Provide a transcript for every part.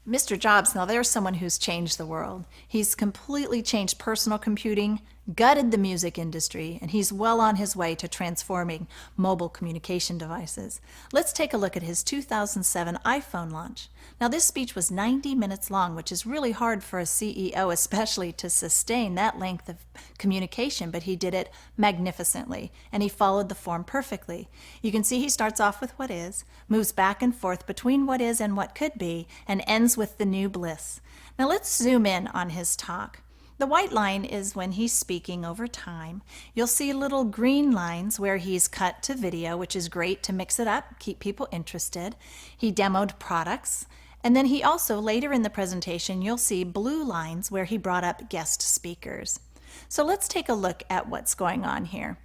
Mr. Jobs, now there's someone who's changed the world. He's completely changed personal computing, gutted the music industry, and he's well on his way to transforming mobile communication devices. Let's take a look at his 2007 iPhone launch. Now this speech was 90 minutes long, which is really hard for a CEO especially to sustain that length of communication, but he did it magnificently, and he followed the form perfectly. You can see he starts off with what is, moves back and forth between what is and what could be, and ends with the new bliss. Now let's zoom in on his talk. The white line is when he's speaking over time. You'll see little green lines where he's cut to video, which is great to mix it up, keep people interested. He demoed products. And then he also, later in the presentation, you'll see blue lines where he brought up guest speakers. So let's take a look at what's going on here.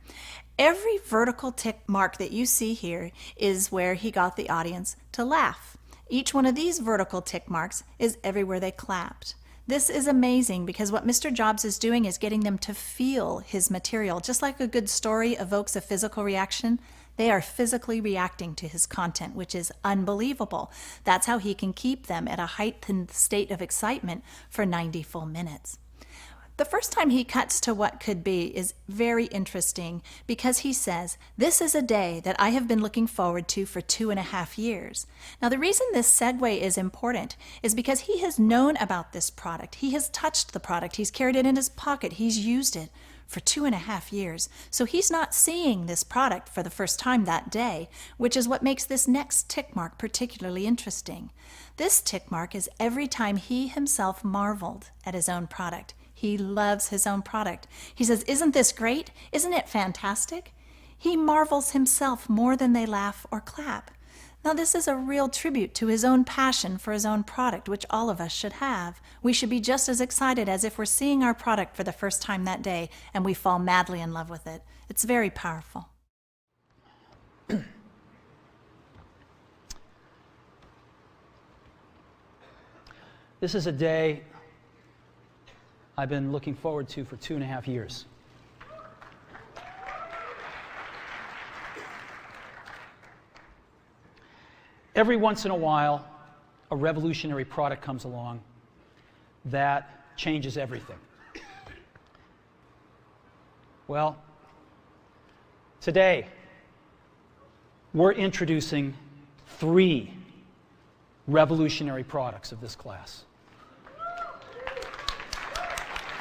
Every vertical tick mark that you see here is where he got the audience to laugh. Each one of these vertical tick marks is everywhere they clapped. This is amazing because what Mr. Jobs is doing is getting them to feel his material. Just like a good story evokes a physical reaction, they are physically reacting to his content, which is unbelievable. That's how he can keep them at a heightened state of excitement for 90 full minutes. The first time he cuts to what could be is very interesting because he says, "This is a day that I have been looking forward to for 2.5 years." Now the reason this segue is important is because he has known about this product. He has touched the product. He's carried it in his pocket. He's used it for 2.5 years. So he's not seeing this product for the first time that day, which is what makes this next tick mark particularly interesting. This tick mark is every time he himself marveled at his own product. He loves his own product. He says, "Isn't this great? Isn't it fantastic?" He marvels himself more than they laugh or clap. Now this is a real tribute to his own passion for his own product, which all of us should have. We should be just as excited as if we're seeing our product for the first time that day and we fall madly in love with it. It's very powerful. This is a day I've been looking forward to for 2.5 years. Every once in a while, a revolutionary product comes along that changes everything. Well, today, we're introducing 3 revolutionary products of this class.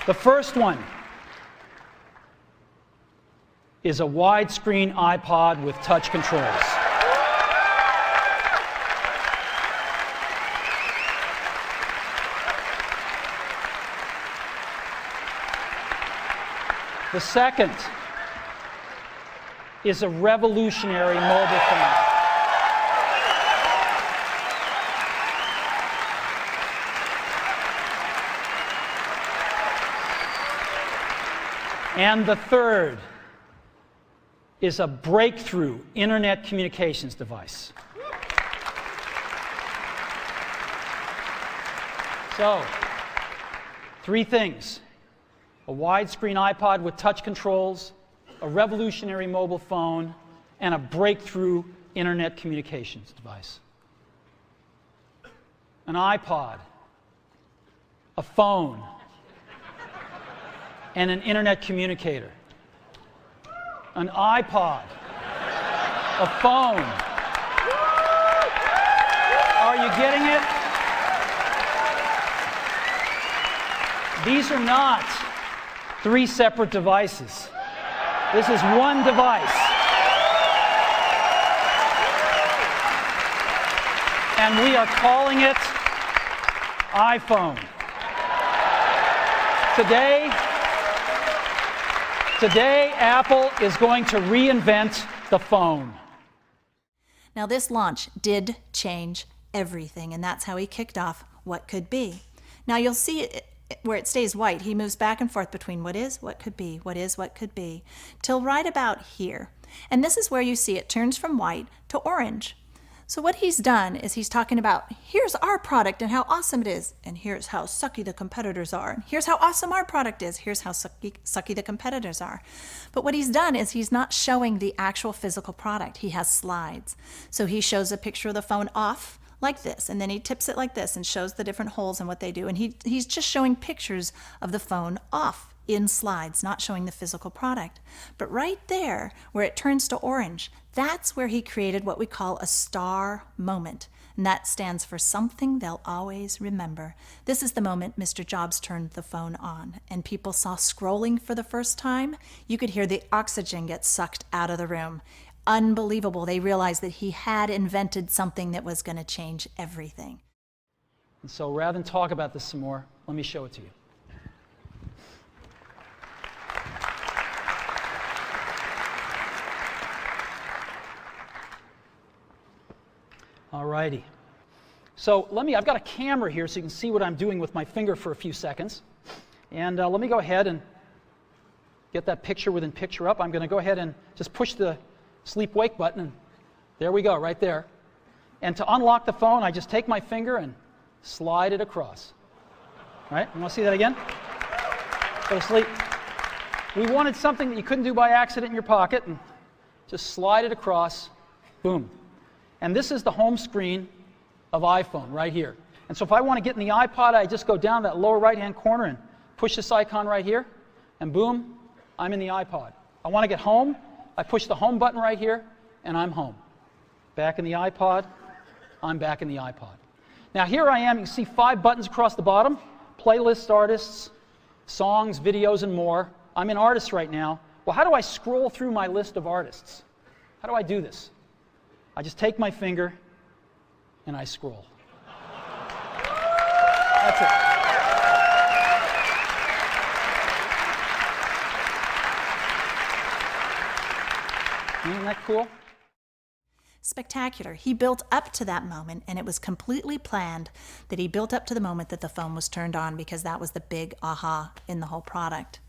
The first one is a widescreen iPod with touch controls. The second is a revolutionary mobile phone. And the third is a breakthrough internet communications device. So, 3 things: a widescreen iPod with touch controls, a revolutionary mobile phone, and a breakthrough internet communications device. An iPod, a phone, and an internet communicator. An iPod, a phone. Are you getting it? These are not 3 separate devices. This is one device. And we are calling it iPhone. Today, Apple is going to reinvent the phone. Now this launch did change everything, and that's how he kicked off what could be. Now you'll see it where it stays white. He moves back and forth between what is, what could be, what is, what could be, till right about here. And this is where you see it turns from white to orange. So what he's done is he's talking about, here's our product and how awesome it is, and here's how sucky the competitors are, and here's how awesome our product is, here's how sucky the competitors are. But what he's done is he's not showing the actual physical product. He has slides. So he shows a picture of the phone off, like this, and then he tips it like this and shows the different holes and what they do. And he's just showing pictures of the phone off in slides, not showing the physical product. But right there, where it turns to orange, that's where he created what we call a star moment. And that stands for something they'll always remember. This is the moment Mr. Jobs turned the phone on, and people saw scrolling for the first time. You could hear the oxygen get sucked out of the room. Unbelievable. They realized that he had invented something that was going to change everything. And so rather than talk about this some more, let me show it to you. All righty. So I've got a camera here so you can see what I'm doing with my finger for a few seconds. And let me go ahead and get that picture within picture up. I'm going to go ahead and just push the sleep-wake button, and there we go, right there. And to unlock the phone, I just take my finger and slide it across. All right, you want to see that again? Go to sleep. We wanted something that you couldn't do by accident in your pocket, and just slide it across, boom. And this is the home screen of iPhone right here. And so if I want to get in the iPod, I just go down that lower right-hand corner and push this icon right here, and boom, I'm in the iPod. I want to get home, I push the home button right here, and I'm home. Back in the iPod, I'm back in the iPod. Now here I am, you can see 5 buttons across the bottom, playlists, artists, songs, videos, and more. I'm in artists right now. Well, how do I scroll through my list of artists? How do I do this? I just take my finger and I scroll. That's it. Isn't that cool? Spectacular. He built up to that moment, and it was completely planned that he built up to the moment that the phone was turned on, because that was the big aha in the whole product.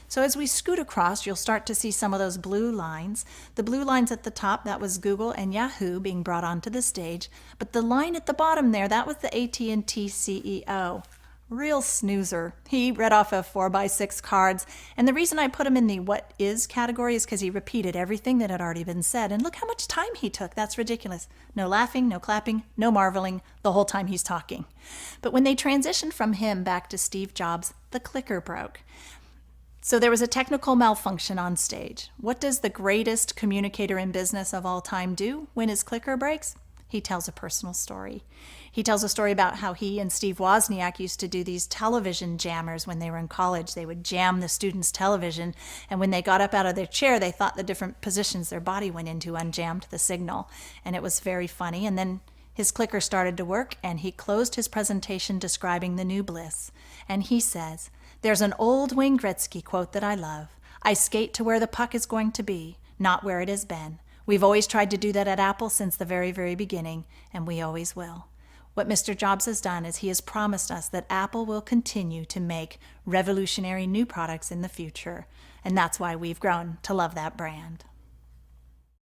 So as we scoot across, you'll start to see some of those blue lines. The blue lines at the top, that was Google and Yahoo being brought onto the stage. But the line at the bottom there, that was the AT&T CEO. Real snoozer. He read off of 4x6 cards. And the reason I put him in the what is category is because he repeated everything that had already been said. And look how much time he took. That's ridiculous. No laughing, no clapping, no marveling the whole time he's talking. But when they transitioned from him back to Steve Jobs, the clicker broke. So there was a technical malfunction on stage. What does the greatest communicator in business of all time do when his clicker breaks? He tells a personal story. He tells a story about how he and Steve Wozniak used to do these television jammers when they were in college. They would jam the students' television, and when they got up out of their chair, they thought the different positions their body went into unjammed the signal. And it was very funny. And then his clicker started to work, and he closed his presentation describing the new bliss. And he says, "There's an old Wayne Gretzky quote that I love. I skate to where the puck is going to be, not where it has been. We've always tried to do that at Apple since the very, very beginning, and we always will." What Mr. Jobs has done is he has promised us that Apple will continue to make revolutionary new products in the future, and that's why we've grown to love that brand.